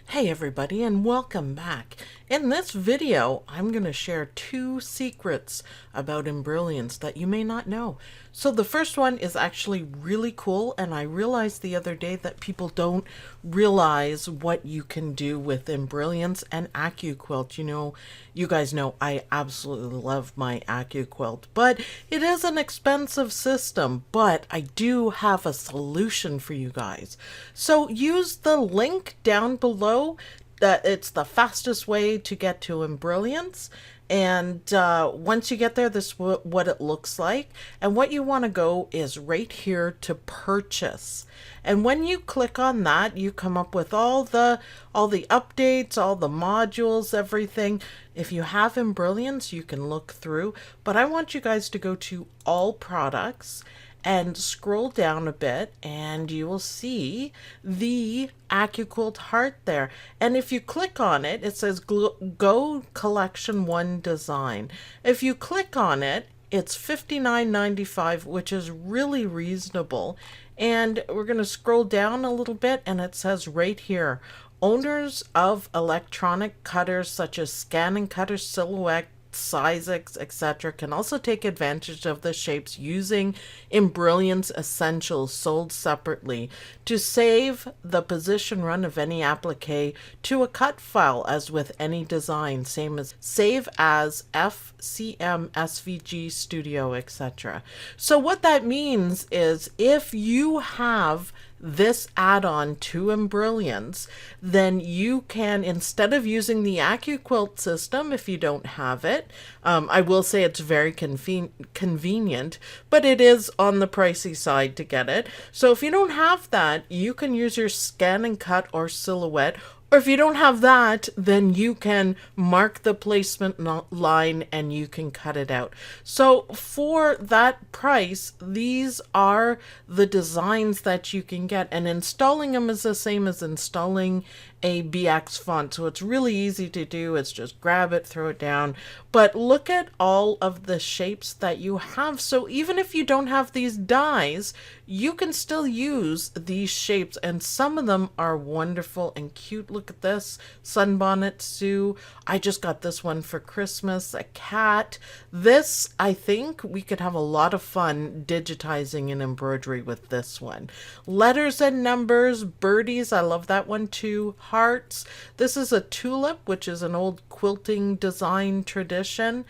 Hey everybody, and welcome back. In this video, I'm going to share two secrets about Embrilliance that you may not know. So the first one is actually really cool, and I realized the other day that people don't realize what you can do with Embrilliance and Accuquilt. You guys know I absolutely love my Accuquilt, but it is an expensive system, but I do have a solution for you guys. So use the link down below. It's the fastest way to get to Embrilliance. And once you get there, this is what it looks like. And what you want to go is right here to purchase. And when you click on that, you come up with all the updates, all the modules, everything. If you have Embrilliance, you can look through. But I want you guys to go to all products and scroll down a bit, and you will see the Accuquilt heart there. And if you click on it, it says Go Collection 1 Design. If you click on it, it's $59.95, which is really reasonable. And we're going to scroll down a little bit, and it says right here, owners of electronic cutters such as scanning cutter, silhouette, Sizex, etc. can also take advantage of the shapes using Embrilliance Essentials sold separately to save the position run of any applique to a cut file as with any design, save as FCM, SVG, Studio, etc. So what that means is if you have this add-on to Embrilliance, then you can, instead of using the Accuquilt system, if you don't have it, I will say it's very convenient, but it is on the pricey side to get it. So if you don't have that, you can use your scan and cut or silhouette. Or if you don't have that, then you can mark the placement line and you can cut it out. So for that price, these are the designs that you can get. And installing them is the same as installing a BX font. So it's really easy to do. It's just grab it, throw it down. But look at all of the shapes that you have. So even if you don't have these dies, you can still use these shapes. And some of them are wonderful and cute. Look at this sunbonnet Sue. I just got this one for Christmas, a cat. This, I think we could have a lot of fun digitizing an embroidery with this one. Letters and numbers, birdies, I love that one too. Hearts. This is a tulip, which is an old quilting design tradition.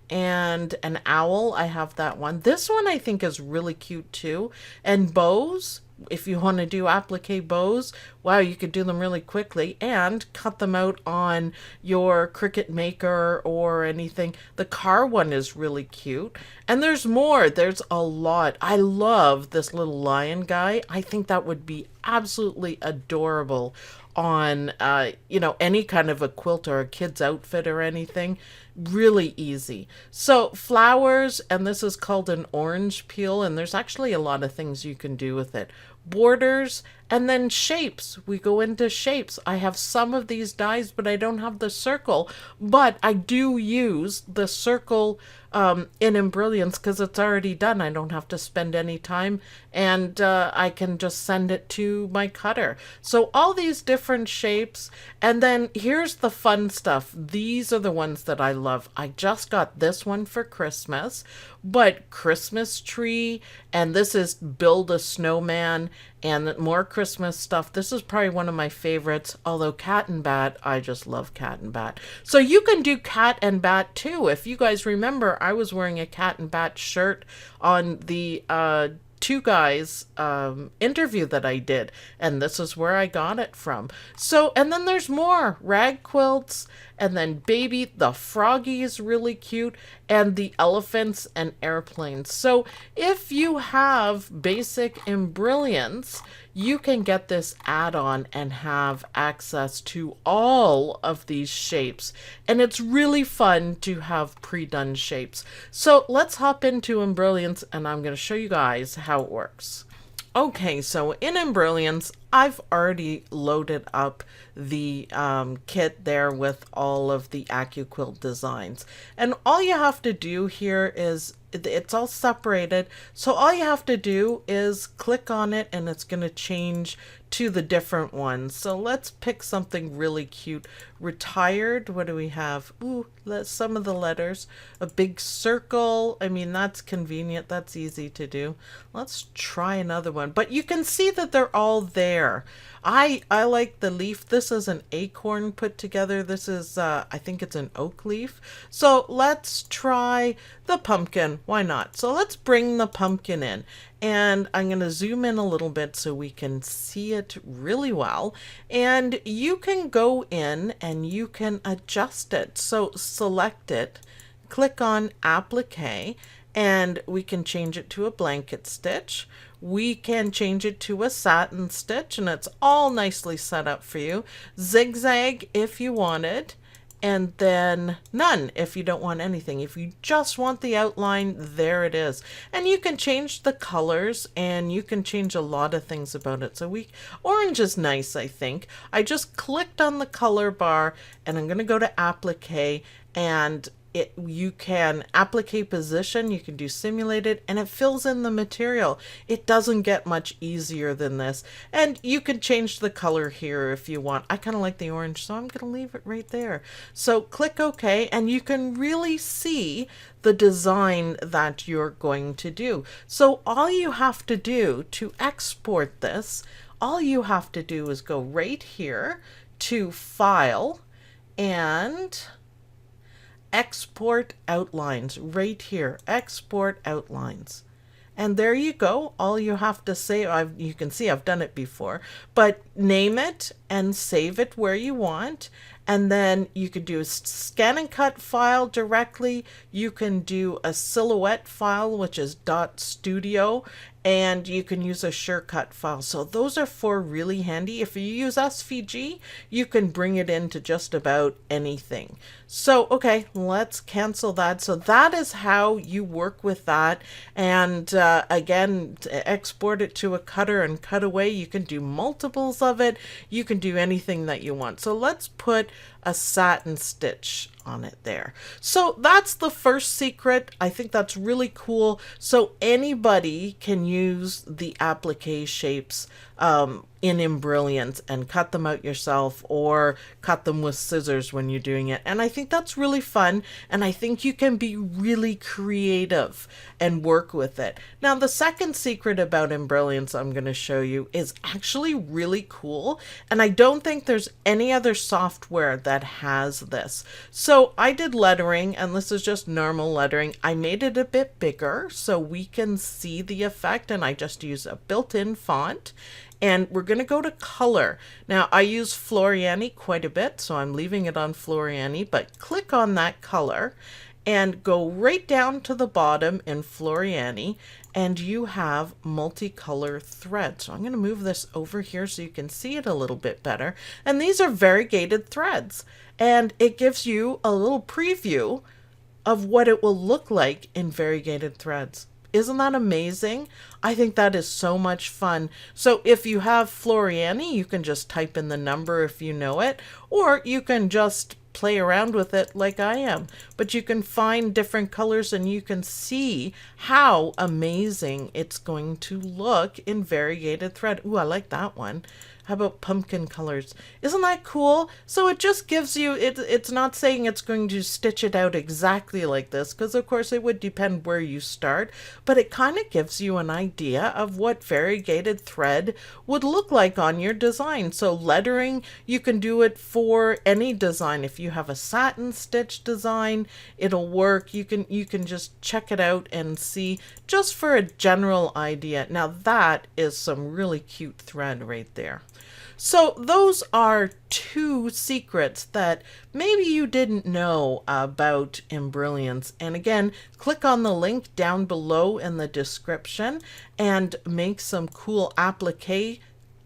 And an owl, I have that one. This one I think is really cute too. And bows, if you want to do applique bows, wow, you could do them really quickly and cut them out on your Cricut Maker or anything. The car one is really cute. And there's more. There's a lot. I love this little lion guy. I think that would be absolutely adorable on any kind of a quilt or a kid's outfit or anything. Really easy. So flowers, and this is called an orange peel, and there's actually a lot of things you can do with it. Borders, and then shapes. We go into shapes. I have some of these dies, but I don't have the circle. But I do use the circle in Embrilliance because it's already done. I don't have to spend any time, and I can just send it to my cutter. So all these different shapes, and then here's the fun stuff. These are the ones that I love. I just got this one for Christmas, but Christmas tree, and this is build a snowman, and more Christmas stuff. This is probably one of my favorites, although cat and bat, I just love cat and bat. So you can do cat and bat too. If you guys remember, I was wearing a cat and bat shirt on the two guys interview that I did, and this is where I got it from. So, and then there's more rag quilts, and then baby, the froggy is really cute, and the elephants and airplanes. So if you have basic Embrilliance, you can get this add-on and have access to all of these shapes. And it's really fun to have pre-done shapes. So let's hop into Embrilliance, and I'm going to show you guys how it works. Okay, so in Embrilliance, I've already loaded up the kit there with all of the Accuquilt designs. And all you have to do here is, it's all separated, so all you have to do is click on it and it's going to change to the different ones. So let's pick something really cute. Retired, what do we have? Ooh, some of the letters. A big circle, I mean, that's convenient, that's easy to do. Let's try another one, but you can see that they're all there. I like the leaf. This is an acorn put together. This is, I think it's an oak leaf. So let's try the pumpkin. Why not? So let's bring the pumpkin in. And I'm going to zoom in a little bit so we can see it really well. And you can go in and you can adjust it. So select it, click on Applique, and we can change it to a blanket stitch. We can change it to a satin stitch, and it's all nicely set up for you. Zigzag if you wanted, and then none if you don't want anything. If you just want the outline, there it is. And you can change the colors, and you can change a lot of things about it. So orange is nice, I think. I just clicked on the color bar, and I'm going to go to Applique, and you can applique position, you can do simulated, and it fills in the material. It doesn't get much easier than this. And you can change the color here if you want. I kind of like the orange, so I'm going to leave it right there. So click OK, and you can really see the design that you're going to do. So all you have to do to export this, all you have to do is go right here to File and Export Outlines. Right here, Export Outlines. And there you go. All you have to say, you can see I've done it before, but name it and save it where you want. And then you could do a scan and cut file directly. You can do a silhouette file, which is .studio, and you can use a surecut file. So those are 4 really handy. If you use SVG, you can bring it into just about anything. So, okay, let's cancel that. So that is how you work with that. And again, to export it to a cutter and cut away. You can do multiples of it. You can do anything that you want. So let's put a satin stitch on it there. So that's the first secret. I think that's really cool. So anybody can use the applique shapes in Embrilliance and cut them out yourself, or cut them with scissors when you're doing it. And I think that's really fun, and I think you can be really creative and work with it. Now, the second secret about Embrilliance I'm going to show you is actually really cool, and I don't think there's any other software that has this. So I did lettering, and this is just normal lettering. I made it a bit bigger so we can see the effect, and I just use a built-in font. And we're going to go to color. Now, I use Floriani quite a bit, so I'm leaving it on Floriani, but click on that color and go right down to the bottom in Floriani, and you have multicolor thread. So I'm going to move this over here so you can see it a little bit better. And these are variegated threads, and it gives you a little preview of what it will look like in variegated threads. Isn't that amazing? I think that is so much fun. So if you have Floriani, you can just type in the number if you know it, or you can just play around with it like I am. But you can find different colors and you can see how amazing it's going to look in variegated thread. Ooh, I like that one. How about pumpkin colors? Isn't that cool? So it just gives you, it's not saying it's going to stitch it out exactly like this, because of course it would depend where you start, but it kind of gives you an idea of what variegated thread would look like on your design. So lettering, you can do it for any design. If you have a satin stitch design, it'll work. You can just check it out and see, just for a general idea. Now that is some really cute thread right there. So those are 2 secrets that maybe you didn't know about Embrilliance. And again, click on the link down below in the description and make some cool applique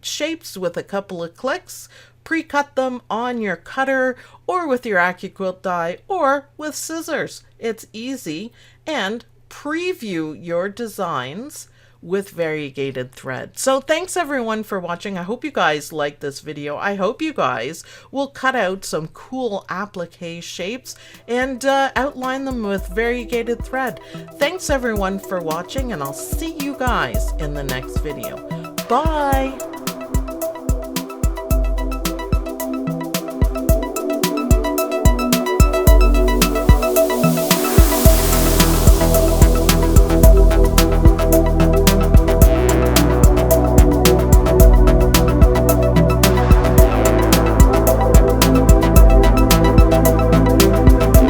shapes with a couple of clicks. Pre-cut them on your cutter or with your Accuquilt die or with scissors. It's easy. And preview your designs with variegated thread. So thanks everyone for watching. I hope you guys liked this video. I hope you guys will cut out some cool applique shapes and outline them with variegated thread. Thanks everyone for watching, and I'll see you guys in the next video. Bye!